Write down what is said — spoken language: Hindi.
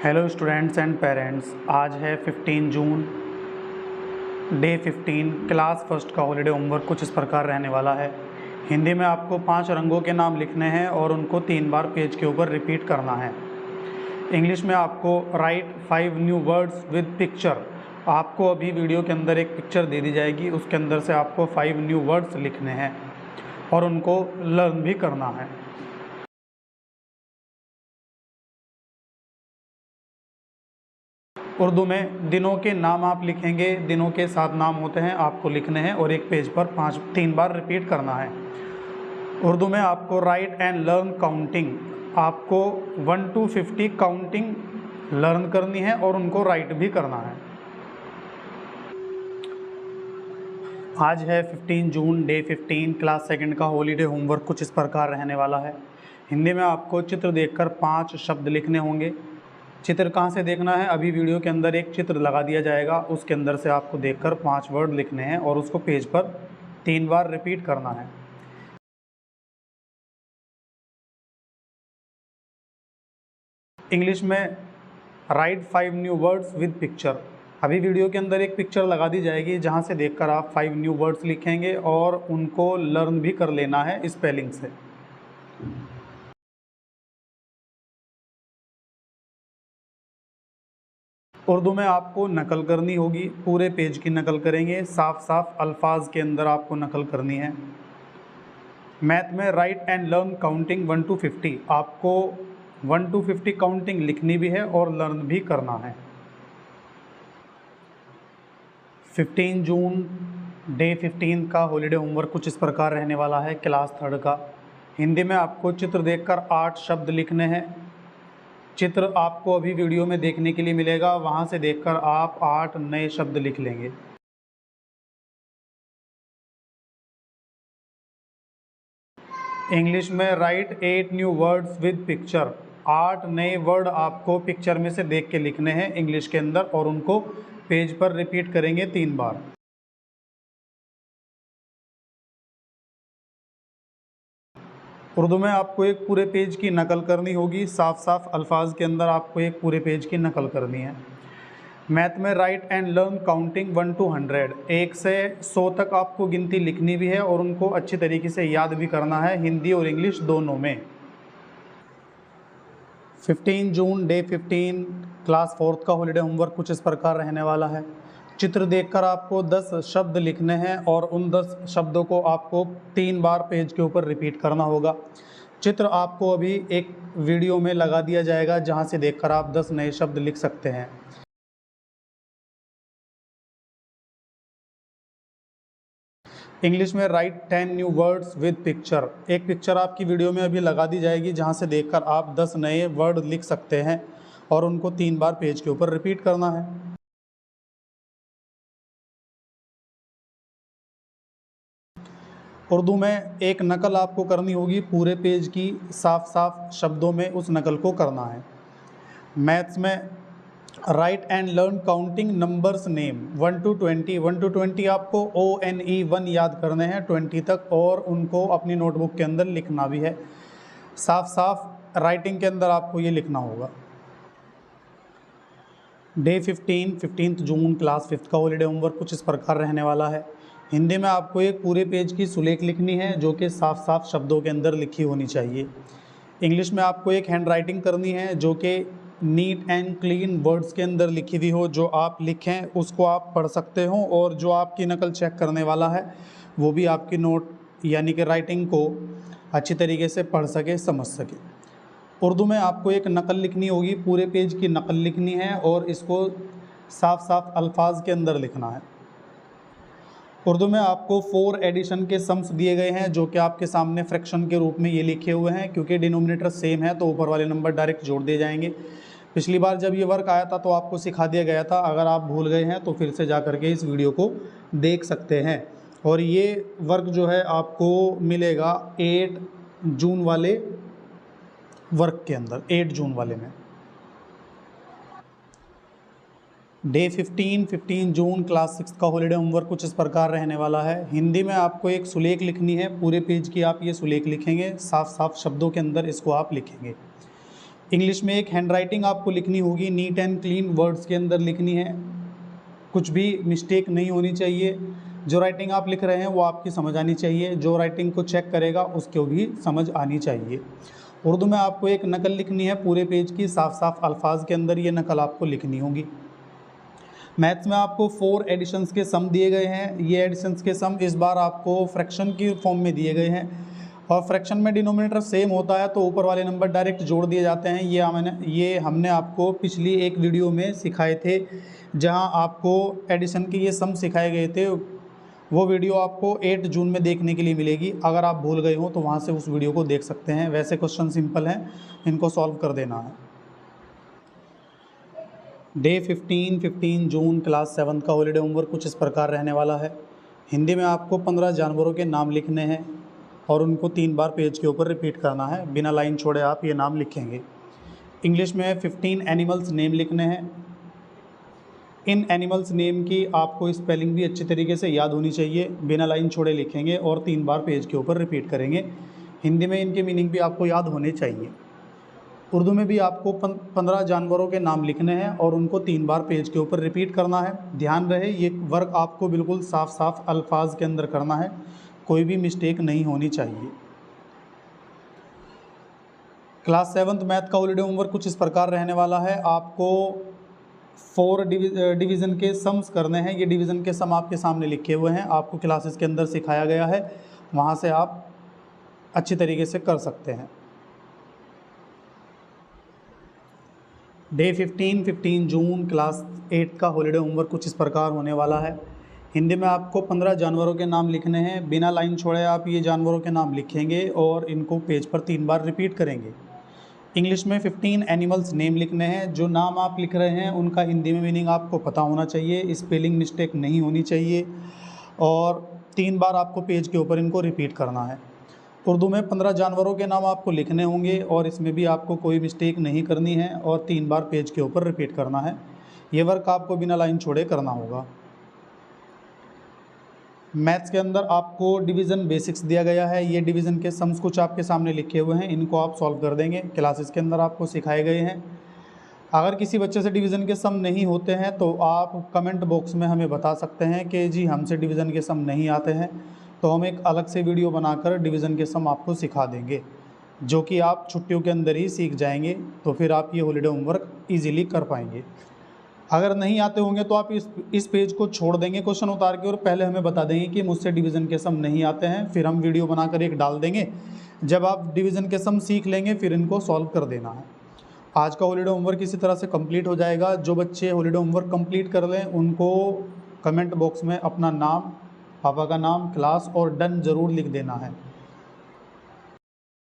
हेलो स्टूडेंट्स एंड पेरेंट्स, आज है 15 जून, डे 15, क्लास फर्स्ट का हॉलीडे होमवर्क कुछ इस प्रकार रहने वाला है। हिंदी में आपको 5 रंगों के नाम लिखने हैं और उनको 3 बार पेज के ऊपर रिपीट करना है। इंग्लिश में आपको right 5 new words with picture. आपको अभी वीडियो के अंदर एक पिक्चर दे दी जाएगी, उसके अंदर से आपको 5 न्यू वर्ड्स लिखने हैं और उनको लर्न भी करना है। उर्दू में दिनों के नाम आप लिखेंगे, दिनों के 7 नाम होते हैं, आपको लिखने हैं और एक पेज पर 3 बार रिपीट करना है। उर्दू में आपको राइट एंड लर्न काउंटिंग, आपको 1 to 50 काउंटिंग लर्न करनी है और उनको राइट भी करना है। आज है 15 जून, डे 15, क्लास सेकंड का हॉलीडे होमवर्क कुछ इस प्रकार रहने वाला है। हिंदी में आपको चित्र देखकर 5 शब्द लिखने होंगे। चित्र कहाँ से देखना है? अभी वीडियो के अंदर एक चित्र लगा दिया जाएगा, उसके अंदर से आपको देखकर 5 वर्ड लिखने हैं और उसको पेज पर 3 बार रिपीट करना है। इंग्लिश में right 5 new words with picture. अभी वीडियो के अंदर एक पिक्चर लगा दी जाएगी जहाँ से देखकर आप 5 न्यू वर्ड्स लिखेंगे और उनको लर्न भी कर लेना है स्पेलिंग से। उर्दू में आपको नकल करनी होगी, पूरे पेज की नकल करेंगे, साफ साफ अल्फाज के अंदर आपको नकल करनी है। मैथ में right and learn counting 1 to 50, आपको 1 to 50 काउंटिंग लिखनी भी है और लर्न भी करना है। 15 जून, डे 15 का हॉलीडे होमवर्क कुछ इस प्रकार रहने वाला है, क्लास थर्ड का। हिंदी में आपको चित्र देखकर 8 शब्द लिखने हैं। चित्र आपको अभी वीडियो में देखने के लिए मिलेगा, वहाँ से देखकर आप 8 नए शब्द लिख लेंगे। इंग्लिश में right 8 new words with picture, 8 नए वर्ड आपको पिक्चर में से देख के लिखने हैं इंग्लिश के अंदर और उनको पेज पर रिपीट करेंगे 3 बार। उर्दू में आपको एक पूरे पेज की नकल करनी होगी, साफ साफ अल्फाज के अंदर आपको एक पूरे पेज की नकल करनी है। मैथ में right and learn counting 1 to 100, 1 से 100 तक आपको गिनती लिखनी भी है और उनको अच्छी तरीके से याद भी करना है, हिंदी और इंग्लिश दोनों में। 15 जून, डे 15, क्लास फोर्थ का हॉलीडे होमवर्क कुछ इस प्रकार रहने वाला है। चित्र देखकर आपको 10 शब्द लिखने हैं और उन 10 शब्दों को आपको 3 बार पेज के ऊपर रिपीट करना होगा। चित्र आपको अभी एक वीडियो में लगा दिया जाएगा जहां से देखकर आप 10 नए शब्द लिख सकते हैं। इंग्लिश में right 10 new words with picture, एक पिक्चर आपकी वीडियो में अभी लगा दी जाएगी जहां से देखकर आप 10 नए वर्ड लिख सकते हैं और उनको 3 बार पेज के ऊपर रिपीट करना है। उर्दू में एक नकल आपको करनी होगी पूरे पेज की, साफ साफ शब्दों में उस नकल को करना है। मैथ्स में right and learn counting numbers name 1 to 20, 1 to 20 आपको ONE 1 याद करने हैं 20 तक और उनको अपनी नोटबुक के अंदर लिखना भी है। साफ साफ राइटिंग के अंदर आपको ये लिखना होगा। डे 15 जून, क्लास 5 का हॉलीडे होमवर्क कुछ इस प्रकार रहने वाला है। हिंदी में आपको एक पूरे पेज की सुलेख लिखनी है जो कि साफ साफ शब्दों के अंदर लिखी होनी चाहिए। इंग्लिश में आपको एक हैंड राइटिंग करनी है जो कि नीट एंड क्लीन वर्ड्स के अंदर लिखी हुई हो, जो आप लिखें उसको आप पढ़ सकते हो और जो आपकी नकल चेक करने वाला है वो भी आपकी नोट यानी कि राइटिंग को अच्छी तरीके से पढ़ सके, समझ सके। उर्दू में आपको एक नकल लिखनी होगी, पूरे पेज की नकल लिखनी है और इसको साफ साफ अल्फाज के अंदर लिखना है। उर्दू में आपको 4 एडिशन के सम्स दिए गए हैं जो कि आपके सामने फ्रैक्शन के रूप में ये लिखे हुए हैं, क्योंकि डिनोमिनेटर सेम है तो ऊपर वाले नंबर डायरेक्ट जोड़ दिए जाएंगे। पिछली बार जब ये वर्क आया था तो आपको सिखा दिया गया था, अगर आप भूल गए हैं तो फिर से जा करके इस वीडियो को देख सकते हैं। और ये वर्क जो है आपको मिलेगा 8 जून वाले वर्क के अंदर, 8 जून वाले में। डे 15 जून, क्लास 6 का हॉलीडे होमवर्क कुछ इस प्रकार रहने वाला है। हिंदी में आपको एक सुलेख लिखनी है, पूरे पेज की आप ये सुलेख लिखेंगे, साफ साफ शब्दों के अंदर इसको आप लिखेंगे। इंग्लिश में एक हैंडराइटिंग आपको लिखनी होगी, नीट एंड क्लीन वर्ड्स के अंदर लिखनी है, कुछ भी मिस्टेक नहीं होनी चाहिए। जो राइटिंग आप लिख रहे हैं वो आपकी समझ आनी चाहिए, जो राइटिंग को चेक करेगा उसको भी समझ आनी चाहिए। उर्दू में आपको एक नकल लिखनी है पूरे पेज की, साफ साफ अल्फाज के अंदर ये नकल आपको लिखनी होगी। मैथ्स में आपको 4 एडिशंस के सम दिए गए हैं। ये एडिशंस के सम इस बार आपको फ्रैक्शन की फॉर्म में दिए गए हैं, और फ्रैक्शन में डिनोमिनेटर सेम होता है तो ऊपर वाले नंबर डायरेक्ट जोड़ दिए जाते हैं। ये हमने आपको पिछली एक वीडियो में सिखाए थे, जहां आपको एडिशन के ये सम सिखाए गए थे। वो वीडियो आपको 8 जून में देखने के लिए मिलेगी। अगर आप भूल गए हो तो वहाँ से उस वीडियो को देख सकते हैं। वैसे क्वेश्चन सिंपल हैं, इनको सॉल्व कर देना है। डे 15 जून क्लास 7 का हॉलीडे होमवर्क कुछ इस प्रकार रहने वाला है। हिंदी में आपको 15 जानवरों के नाम लिखने हैं और उनको 3 बार पेज के ऊपर रिपीट करना है, बिना लाइन छोड़े आप ये नाम लिखेंगे। इंग्लिश में 15 एनिमल्स नेम लिखने हैं। इन एनिमल्स नेम की आपको स्पेलिंग भी अच्छी तरीके से याद होनी चाहिए, बिना लाइन छोड़े लिखेंगे और 3 बार पेज के ऊपर रिपीट करेंगे। हिंदी में इनके मीनिंग भी आपको याद होने चाहिए। उर्दू में भी आपको 15 जानवरों के नाम लिखने हैं और उनको 3 बार पेज के ऊपर रिपीट करना है। ध्यान रहे ये वर्क आपको बिल्कुल साफ साफ अल्फाज के अंदर करना है, कोई भी मिस्टेक नहीं होनी चाहिए। क्लास 7 मैथ का हॉलीडे होमवर्क कुछ इस प्रकार रहने वाला है। आपको 4 डिवीज़न के सम्स करने हैं। ये डिवीज़न के सम आपके सामने लिखे हुए हैं, आपको क्लासेस के अंदर सिखाया गया है, वहाँ से आप अच्छी तरीके से कर सकते हैं। डे 15 जून क्लास 8 का हॉलीडे होमवर्क कुछ इस प्रकार होने वाला है। हिंदी में आपको 15 जानवरों के नाम लिखने हैं, बिना लाइन छोड़े आप ये जानवरों के नाम लिखेंगे और इनको पेज पर 3 बार रिपीट करेंगे। इंग्लिश में 15 एनिमल्स नेम लिखने हैं। जो नाम आप लिख रहे हैं उनका हिंदी में मीनिंग आपको पता होना चाहिए, स्पेलिंग मिस्टेक नहीं होनी चाहिए और 3 बार आपको पेज के ऊपर इनको रिपीट करना है। उर्दू में 15 जानवरों के नाम आपको लिखने होंगे और इसमें भी आपको कोई मिस्टेक नहीं करनी है और 3 बार पेज के ऊपर रिपीट करना है। ये वर्क आपको बिना लाइन छोड़े करना होगा। मैथ्स के अंदर आपको डिवीज़न बेसिक्स दिया गया है। ये डिवीज़न के सम्स कुछ आपके सामने लिखे हुए हैं, इनको आप सॉल्व कर देंगे। क्लासेस के अंदर आपको सिखाए गए हैं। अगर किसी बच्चे से डिवीज़न के सम नहीं होते हैं तो आप कमेंट बॉक्स में हमें बता सकते हैं कि जी हमसे डिवीज़न के सम नहीं आते हैं, तो हम एक अलग से वीडियो बनाकर डिवीज़न के सम आपको सिखा देंगे, जो कि आप छुट्टियों के अंदर ही सीख जाएंगे। तो फिर आप ये हॉलीडे होमवर्क ईजिली कर पाएंगे। अगर नहीं आते होंगे तो आप इस पेज को छोड़ देंगे क्वेश्चन उतार के और पहले हमें बता देंगे कि मुझसे डिवीज़न के सम नहीं आते हैं, फिर हम वीडियो बनाकर एक डाल देंगे। जब आप डिवीज़न के सम सीख लेंगे फिर इनको सॉल्व कर देना है। आज का हॉलीडे होमवर्क इसी तरह से कंप्लीट हो जाएगा। जो बच्चे हॉलीडे होमवर्क कंप्लीट कर लें उनको कमेंट बॉक्स में अपना नाम, पापा का नाम, क्लास और डन ज़रूर लिख देना है।